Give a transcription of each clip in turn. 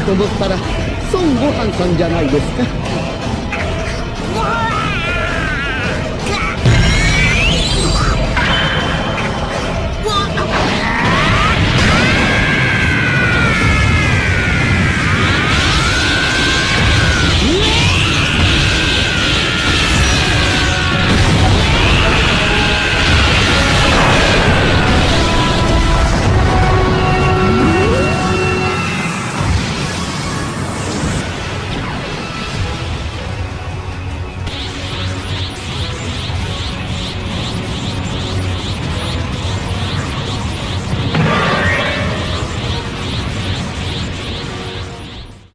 と思ったら孫悟飯さんじゃないですか。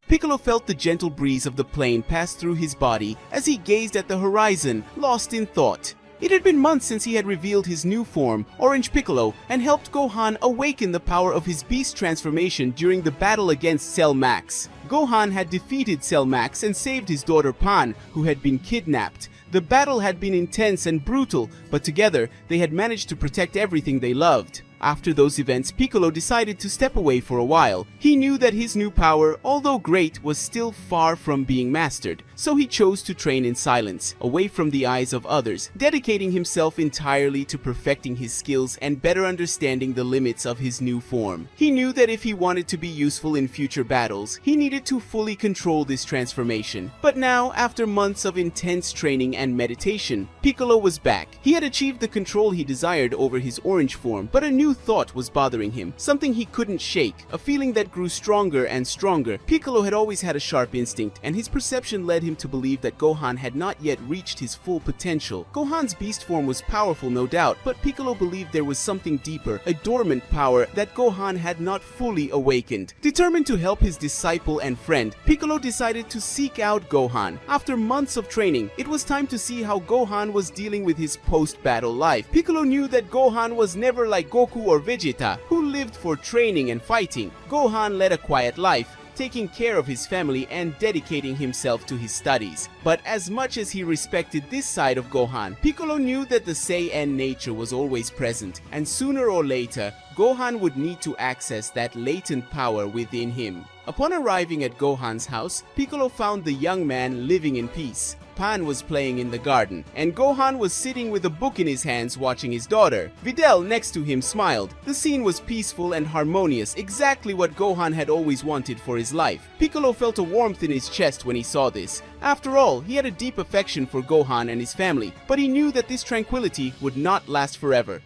Piccolo felt the gentle breeze of the plane pass through his body as he gazed at the horizon, lost in thought. It had been months since he had revealed his new form, Orange Piccolo, and helped Gohan awaken the power of his beast transformation during the battle against Cell Max. Gohan had defeated Cell Max and saved his daughter Pan, who had been kidnapped. The battle had been intense and brutal, but together they had managed to protect everything they loved. After those events, Piccolo decided to step away for a while. He knew that his new power, although great, was still far from being mastered, so he chose to train in silence, away from the eyes of others, dedicating himself entirely to perfecting his skills and better understanding the limits of his new form. He knew that if he wanted to be useful in future battles, he needed to fully control this transformation. But now, after months of intense training and meditation, Piccolo was back. He had achieved the control he desired over his orange form, but a new thought was bothering him, something he couldn't shake, a feeling that grew stronger and stronger. Piccolo had always had a sharp instinct, and his perception led him to believe that Gohan had not yet reached his full potential. Gohan's beast form was powerful, no doubt, but Piccolo believed there was something deeper, a dormant power that Gohan had not fully awakened. Determined to help his disciple and friend, Piccolo decided to seek out Gohan. After months of training, it was time to see how Gohan was dealing with his post-battle life. Piccolo knew that Gohan was never like Goku or Vegeta, who lived for training and fighting. Gohan led a quiet life, taking care of his family and dedicating himself to his studies. But as much as he respected this side of Gohan, Piccolo knew that the Saiyan nature was always present, and sooner or later, Gohan would need to access that latent power within him. Upon arriving at Gohan's house, Piccolo found the young man living in peace. Pan was playing in the garden, and Gohan was sitting with a book in his hands watching his daughter. Videl next to him smiled. The scene was peaceful and harmonious, exactly what Gohan had always wanted for his life. Piccolo felt a warmth in his chest when he saw this. After all, he had a deep affection for Gohan and his family, but he knew that this tranquility would not last forever.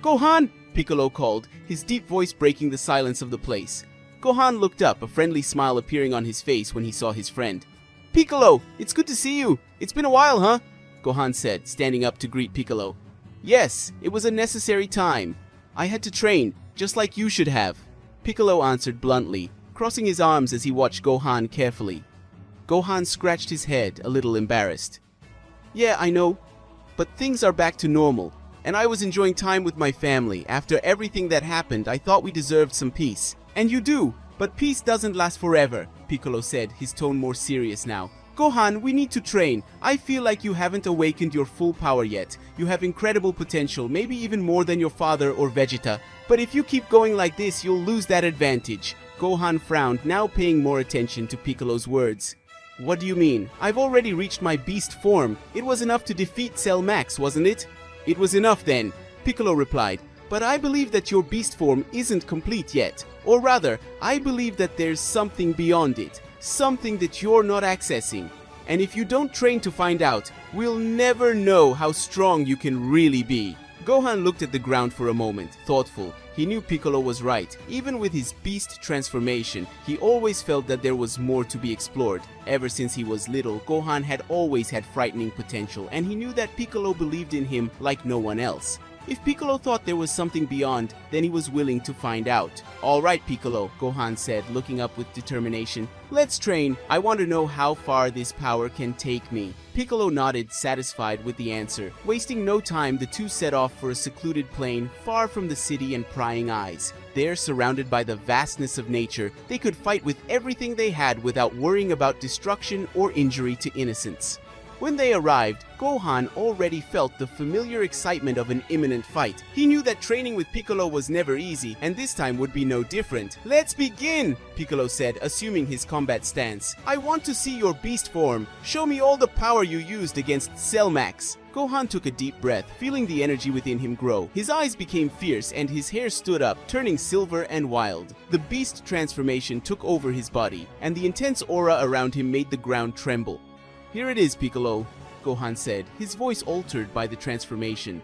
"Gohan!" Piccolo called, his deep voice breaking the silence of the place. Gohan looked up, a friendly smile appearing on his face when he saw his friend. "Piccolo, it's good to see you. It's been a while, huh?" Gohan said, standing up to greet Piccolo. "Yes, it was a necessary time. I had to train, just like you should have," Piccolo answered bluntly, crossing his arms as he watched Gohan carefully. Gohan scratched his head, a little embarrassed. "Yeah, I know, but things are back to normal, and I was enjoying time with my family. After everything that happened, I thought we deserved some peace. And you do, but peace doesn't last forever," Piccolo said, his tone more serious now. "Gohan, we need to train. I feel like you haven't awakened your full power yet. You have incredible potential, maybe even more than your father or Vegeta. But if you keep going like this, you'll lose that advantage." Gohan frowned, now paying more attention to Piccolo's words. "What do you mean? I've already reached my beast form. It was enough to defeat Cell Max, wasn't it?" "It was enough then," Piccolo replied. "But I believe that your beast form isn't complete yet. Or rather, I believe that there's something beyond it. Something that you're not accessing. And if you don't train to find out, we'll never know how strong you can really be." Gohan looked at the ground for a moment, thoughtful. He knew Piccolo was right. Even with his beast transformation, he always felt that there was more to be explored. Ever since he was little, Gohan had always had frightening potential, and he knew that Piccolo believed in him like no one else. If Piccolo thought there was something beyond, then he was willing to find out. "All right, Piccolo," Gohan said, looking up with determination. "Let's train. I want to know how far this power can take me." Piccolo nodded, satisfied with the answer. Wasting no time, the two set off for a secluded plain, far from the city and prying eyes. There, surrounded by the vastness of nature, they could fight with everything they had without worrying about destruction or injury to innocents. When they arrived, Gohan already felt the familiar excitement of an imminent fight. He knew that training with Piccolo was never easy, and this time would be no different. "Let's begin," Piccolo said, assuming his combat stance. "I want to see your beast form. Show me all the power you used against Cell Max." Gohan took a deep breath, feeling the energy within him grow. His eyes became fierce and his hair stood up, turning silver and wild. The beast transformation took over his body, and the intense aura around him made the ground tremble. "Here it is, Piccolo," Gohan said, his voice altered by the transformation.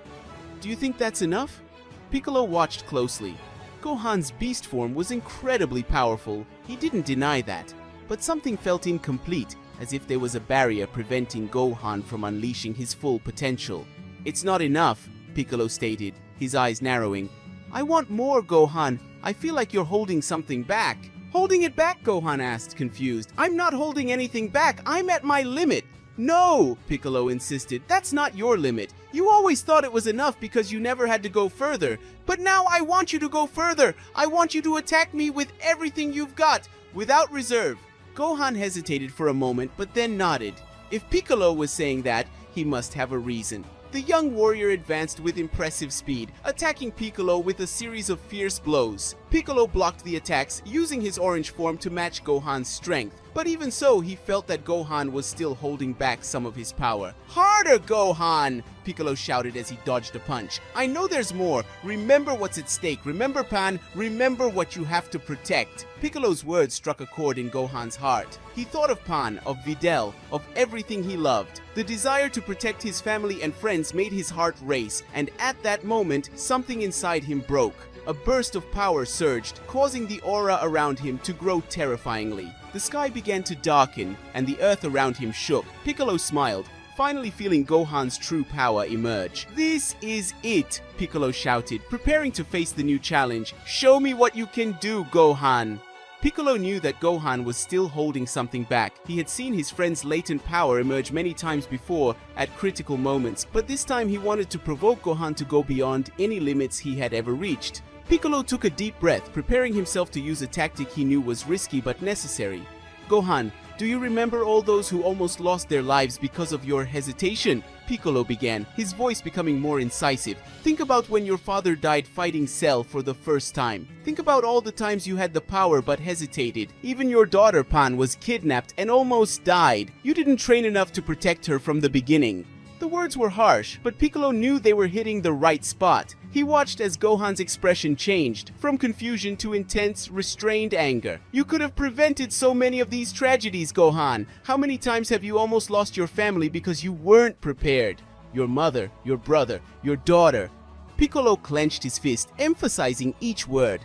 "Do you think that's enough?" Piccolo watched closely. Gohan's beast form was incredibly powerful. He didn't deny that. But something felt incomplete, as if there was a barrier preventing Gohan from unleashing his full potential. "It's not enough," Piccolo stated, his eyes narrowing. "I want more, Gohan. I feel like you're holding something back." "Holding it back?" Gohan asked, confused. "I'm not holding anything back. I'm at my limit." "No," Piccolo insisted. "That's not your limit. You always thought it was enough because you never had to go further. But now I want you to go further. I want you to attack me with everything you've got, without reserve." Gohan hesitated for a moment, but then nodded. If Piccolo was saying that, he must have a reason. The young warrior advanced with impressive speed, attacking Piccolo with a series of fierce blows. Piccolo blocked the attacks, using his orange form to match Gohan's strength. But even so, he felt that Gohan was still holding back some of his power. "Harder, Gohan!" Piccolo shouted as he dodged a punch. "I know there's more. Remember what's at stake. Remember, Pan. Remember what you have to protect." Piccolo's words struck a chord in Gohan's heart. He thought of Pan, of Videl, of everything he loved. The desire to protect his family and friends made his heart race, and at that moment, something inside him broke. A burst of power surged, causing the aura around him to grow terrifyingly. The sky began to darken, and the earth around him shook. Piccolo smiled, finally feeling Gohan's true power emerge. "This is it!" Piccolo shouted, preparing to face the new challenge. "Show me what you can do, Gohan!" Piccolo knew that Gohan was still holding something back. He had seen his friend's latent power emerge many times before at critical moments, but this time he wanted to provoke Gohan to go beyond any limits he had ever reached. Piccolo took a deep breath, preparing himself to use a tactic he knew was risky but necessary. "Gohan, do you remember all those who almost lost their lives because of your hesitation?" Piccolo began, his voice becoming more incisive. "Think about when your father died fighting Cell for the first time. Think about all the times you had the power but hesitated. Even your daughter Pan was kidnapped and almost died. You didn't train enough to protect her from the beginning." The words were harsh, but Piccolo knew they were hitting the right spot. He watched as Gohan's expression changed, from confusion to intense, restrained anger. "You could have prevented so many of these tragedies, Gohan. How many times have you almost lost your family because you weren't prepared? Your mother, your brother, your daughter." Piccolo clenched his fist, emphasizing each word.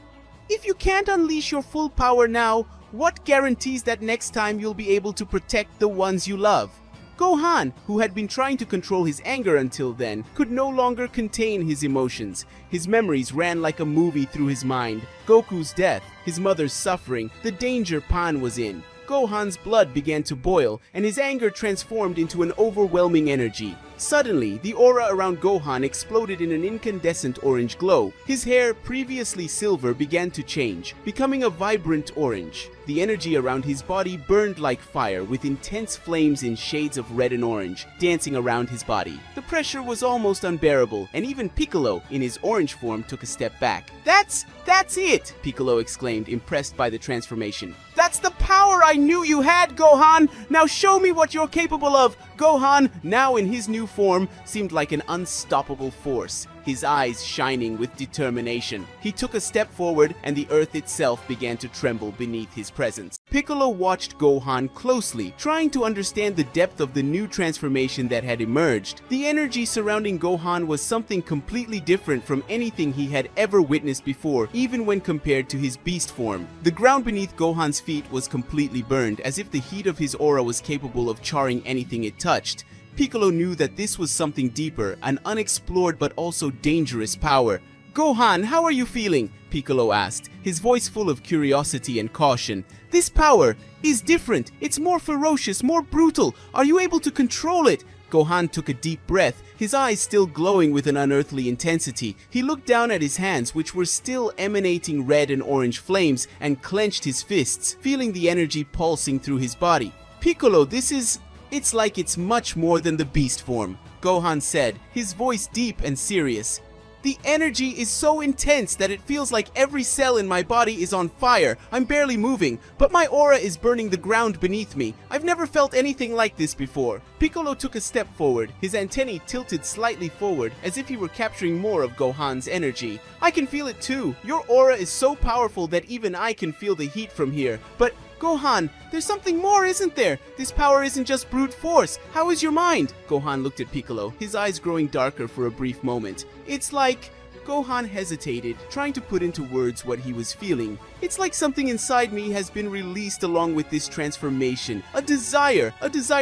"If you can't unleash your full power now, what guarantees that next time you'll be able to protect the ones you love?" Gohan, who had been trying to control his anger until then, could no longer contain his emotions. His memories ran like a movie through his mind. Goku's death, his mother's suffering, the danger Pan was in. Gohan's blood began to boil, and his anger transformed into an overwhelming energy. Suddenly, the aura around Gohan exploded in an incandescent orange glow. His hair, previously silver, began to change, becoming a vibrant orange. The energy around his body burned like fire, with intense flames in shades of red and orange, dancing around his body. The pressure was almost unbearable, and even Piccolo, in his orange form, took a step back. That's it!" Piccolo exclaimed, impressed by the transformation. "That's the power I knew you had, Gohan! Now show me what you're capable of!" Gohan, now in his new form, seemed like an unstoppable force, his eyes shining with determination. He took a step forward, and the earth itself began to tremble beneath his presence. Piccolo watched Gohan closely, trying to understand the depth of the new transformation that had emerged. The energy surrounding Gohan was something completely different from anything he had ever witnessed before, even when compared to his beast form. The ground beneath Gohan's feet was completely burned, as if the heat of his aura was capable of charring anything it touched. Piccolo knew that this was something deeper, an unexplored but also dangerous power. "Gohan, how are you feeling?" Piccolo asked, his voice full of curiosity and caution. "This power is different. It's more ferocious, more brutal. Are you able to control it?" Gohan took a deep breath, his eyes still glowing with an unearthly intensity. He looked down at his hands, which were still emanating red and orange flames, and clenched his fists, feeling the energy pulsing through his body. "Piccolo, this is It's like it's much more than the beast form, Gohan said, his voice deep and serious. The energy is so intense that it feels like every cell in my body is on fire. I'm barely moving, but my aura is burning the ground beneath me. I've never felt anything like this before. Piccolo took a step forward, his antennae tilted slightly forward as if he were capturing more of Gohan's energy. I can feel it too. Your aura is so powerful that even I can feel the heat from here. But Gohan, there's something more, isn't there? This power isn't just brute force. How is your mind? Gohan looked at Piccolo, his eyes growing darker for a brief moment. It's like... Gohan hesitated, trying to put into words what he was feeling. It's like something inside me has been released along with this transformation. A desire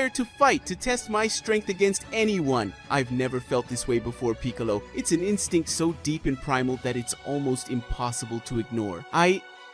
to fight, to test my strength against anyone. I've never felt this way before, Piccolo. It's an instinct so deep and primal that it's almost impossible to ignore.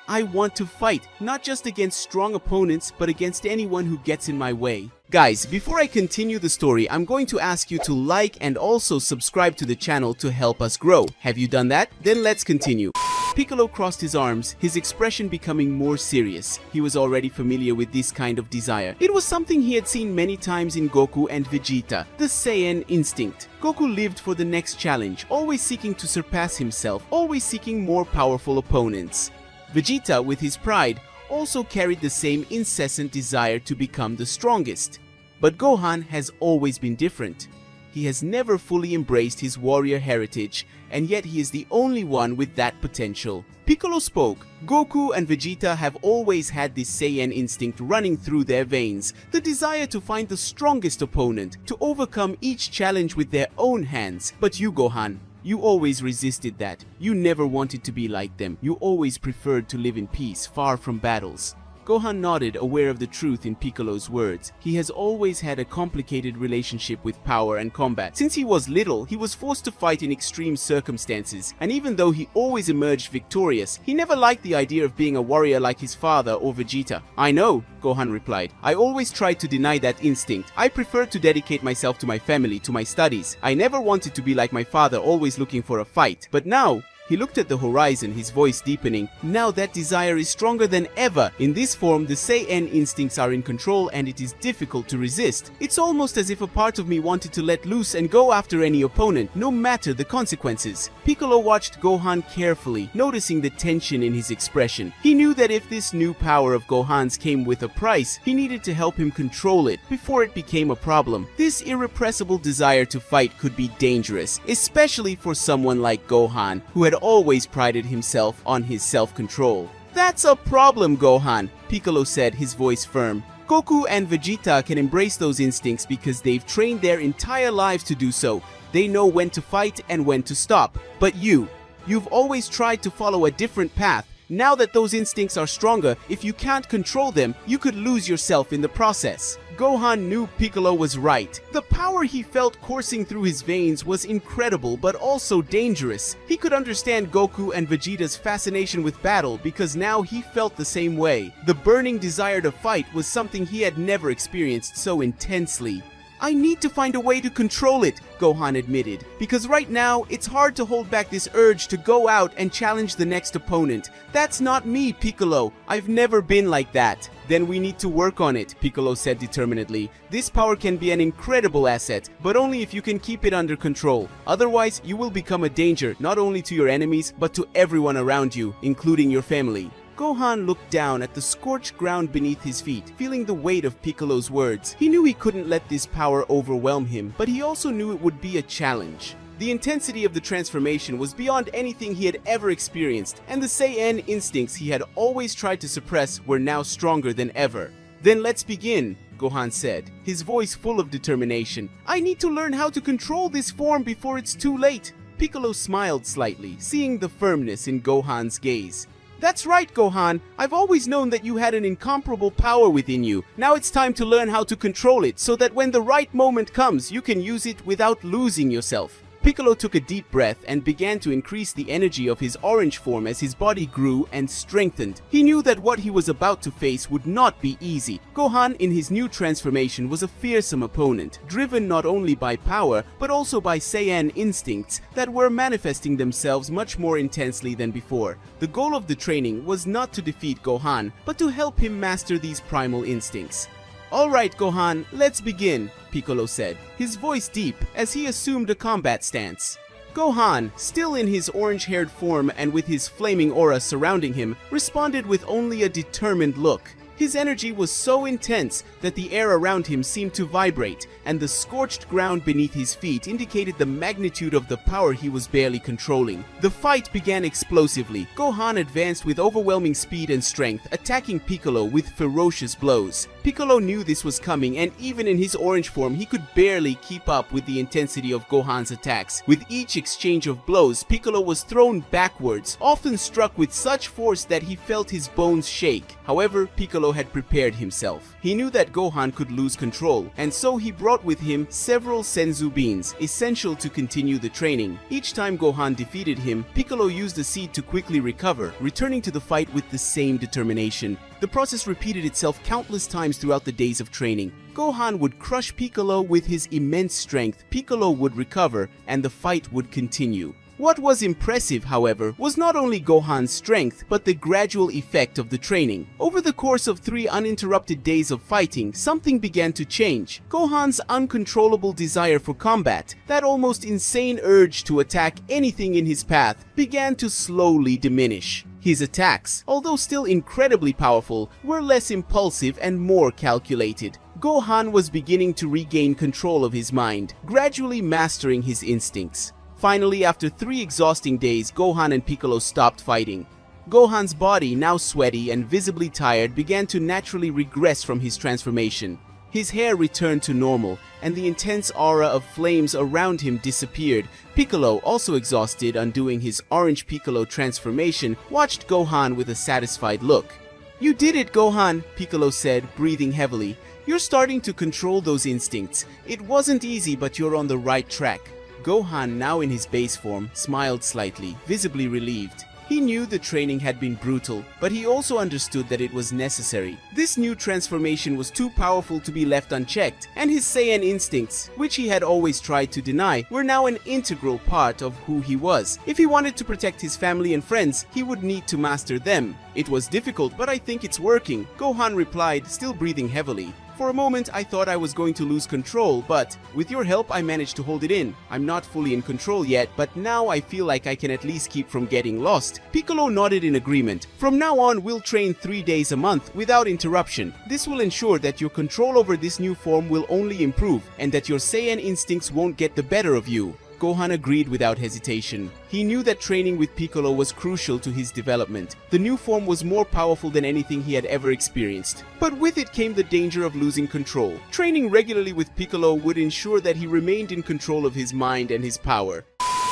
I want to fight, not just against strong opponents, but against anyone who gets in my way. Guys, before I continue the story, I'm going to ask you to like and also subscribe to the channel to help us grow. Have you done that? Then let's continue. Piccolo crossed his arms, his expression becoming more serious. He was already familiar with this kind of desire. It was something he had seen many times in Goku and Vegeta, the Sayan Instinct. Goku lived for the next challenge, always seeking to surpass himself, always seeking more powerful opponents. Vegeta, with his pride, also carried the same incessant desire to become the strongest. But Gohan has always been different. He has never fully embraced his warrior heritage, and yet he is the only one with that potential. Piccolo spoke. Goku and Vegeta have always had this Saiyan instinct running through their veins, the desire to find the strongest opponent, to overcome each challenge with their own hands. But you, Gohan, you always resisted that. You never wanted to be like them. You always preferred to live in peace, far from battles. Gohan nodded, aware of the truth in Piccolo's words. He has always had a complicated relationship with power and combat. Since he was little, he was forced to fight in extreme circumstances, and even though he always emerged victorious, he never liked the idea of being a warrior like his father or Vegeta. I know, Gohan replied. I always tried to deny that instinct. I preferred to dedicate myself to my family, to my studies. I never wanted to be like my father, always looking for a fight. But now, he looked at the horizon, his voice deepening. Now that desire is stronger than ever. In this form, the Saiyan instincts are in control and it is difficult to resist. It's almost as if a part of me wanted to let loose and go after any opponent, no matter the consequences. Piccolo watched Gohan carefully, noticing the tension in his expression. He knew that if this new power of Gohan's came with a price, he needed to help him control it before it became a problem. This irrepressible desire to fight could be dangerous, especially for someone like Gohan, who had always prided himself on his self-control. That's a problem, Gohan, Piccolo said, his voice firm. Goku and Vegeta can embrace those instincts because they've trained their entire lives to do so. They know when to fight and when to stop. But you've always tried to follow a different path. Now that those instincts are stronger, if you can't control them, you could lose yourself in the process. Gohan knew Piccolo was right. The power he felt coursing through his veins was incredible but also dangerous. He could understand Goku and Vegeta's fascination with battle because now he felt the same way. The burning desire to fight was something he had never experienced so intensely. I need to find a way to control it, Gohan admitted, because right now it's hard to hold back this urge to go out and challenge the next opponent. That's not me, Piccolo. I've never been like that. Then we need to work on it, Piccolo said determinedly. This power can be an incredible asset, but only if you can keep it under control. Otherwise, you will become a danger not only to your enemies, but to everyone around you, including your family. Gohan looked down at the scorched ground beneath his feet, feeling the weight of Piccolo's words. He knew he couldn't let this power overwhelm him, but he also knew it would be a challenge. The intensity of the transformation was beyond anything he had ever experienced, and the Saiyan instincts he had always tried to suppress were now stronger than ever. Then let's begin, Gohan said, his voice full of determination. I need to learn how to control this form before it's too late. Piccolo smiled slightly, seeing the firmness in Gohan's gaze. That's right, Gohan. I've always known that you had an incomparable power within you. Now it's time to learn how to control it so that when the right moment comes, you can use it without losing yourself. Piccolo took a deep breath and began to increase the energy of his orange form as his body grew and strengthened. He knew that what he was about to face would not be easy. Gohan, in his new transformation, was a fearsome opponent, driven not only by power, but also by Saiyan instincts that were manifesting themselves much more intensely than before. The goal of the training was not to defeat Gohan, but to help him master these primal instincts. "Alright, Gohan, let's begin," Piccolo said, his voice deep as he assumed a combat stance. Gohan, still in his orange-haired form and with his flaming aura surrounding him, responded with only a determined look. His energy was so intense that the air around him seemed to vibrate, and the scorched ground beneath his feet indicated the magnitude of the power he was barely controlling. The fight began explosively. Gohan advanced with overwhelming speed and strength, attacking Piccolo with ferocious blows. Piccolo knew this was coming, and even in his orange form, he could barely keep up with the intensity of Gohan's attacks. With each exchange of blows, Piccolo was thrown backwards, often struck with such force that he felt his bones shake. However, Piccolo had prepared himself. He knew that Gohan could lose control, and so he brought with him several senzu beans, essential to continue the training. Each time Gohan defeated him, Piccolo used a seed to quickly recover, returning to the fight with the same determination. The process repeated itself countless times throughout the days of training. Gohan would crush Piccolo with his immense strength, Piccolo would recover, and the fight would continue. What was impressive, however, was not only Gohan's strength, but the gradual effect of the training. Over the course of 3 uninterrupted days of fighting, something began to change. Gohan's uncontrollable desire for combat, that almost insane urge to attack anything in his path, began to slowly diminish. His attacks, although still incredibly powerful, were less impulsive and more calculated. Gohan was beginning to regain control of his mind, gradually mastering his instincts. Finally, after 3 exhausting days, Gohan and Piccolo stopped fighting. Gohan's body, now sweaty and visibly tired, began to naturally regress from his transformation. His hair returned to normal, and the intense aura of flames around him disappeared. Piccolo, also exhausted, undoing his orange Piccolo transformation, watched Gohan with a satisfied look. "You did it, Gohan," Piccolo said, breathing heavily. "You're starting to control those instincts. It wasn't easy, but you're on the right track." Gohan, now in his base form, smiled slightly, visibly relieved. He knew the training had been brutal, but he also understood that it was necessary. This new transformation was too powerful to be left unchecked, and his Saiyan instincts, which he had always tried to deny, were now an integral part of who he was. If he wanted to protect his family and friends, he would need to master them. "It was difficult, but I think it's working," Gohan replied, still breathing heavily. "For a moment, I thought I was going to lose control, but with your help, I managed to hold it in. I'm not fully in control yet, but now I feel like I can at least keep from getting lost." Piccolo nodded in agreement. "From now on, we'll train 3 days a month without interruption. This will ensure that your control over this new form will only improve, and that your Saiyan instincts won't get the better of you." Gohan agreed without hesitation. He knew that training with Piccolo was crucial to his development. The new form was more powerful than anything he had ever experienced. But with it came the danger of losing control. Training regularly with Piccolo would ensure that he remained in control of his mind and his power.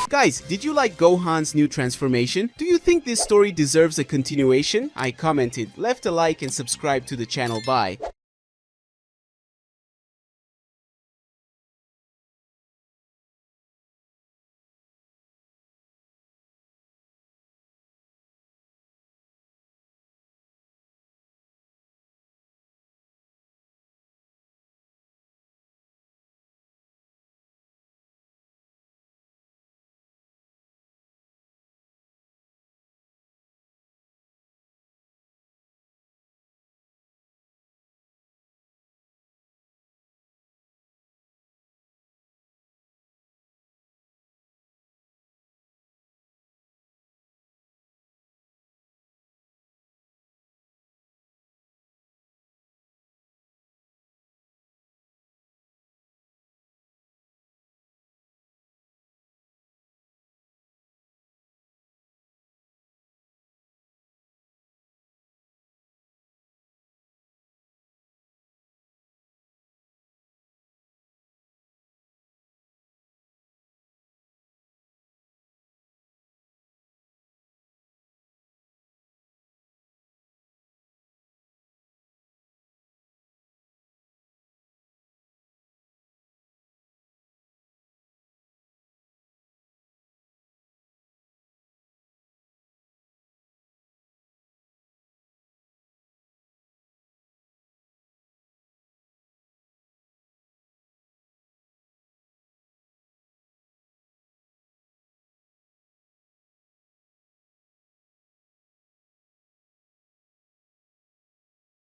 Guys, did you like Gohan's new transformation? Do you think this story deserves a continuation? I commented, left a like and subscribe to the channel. Bye.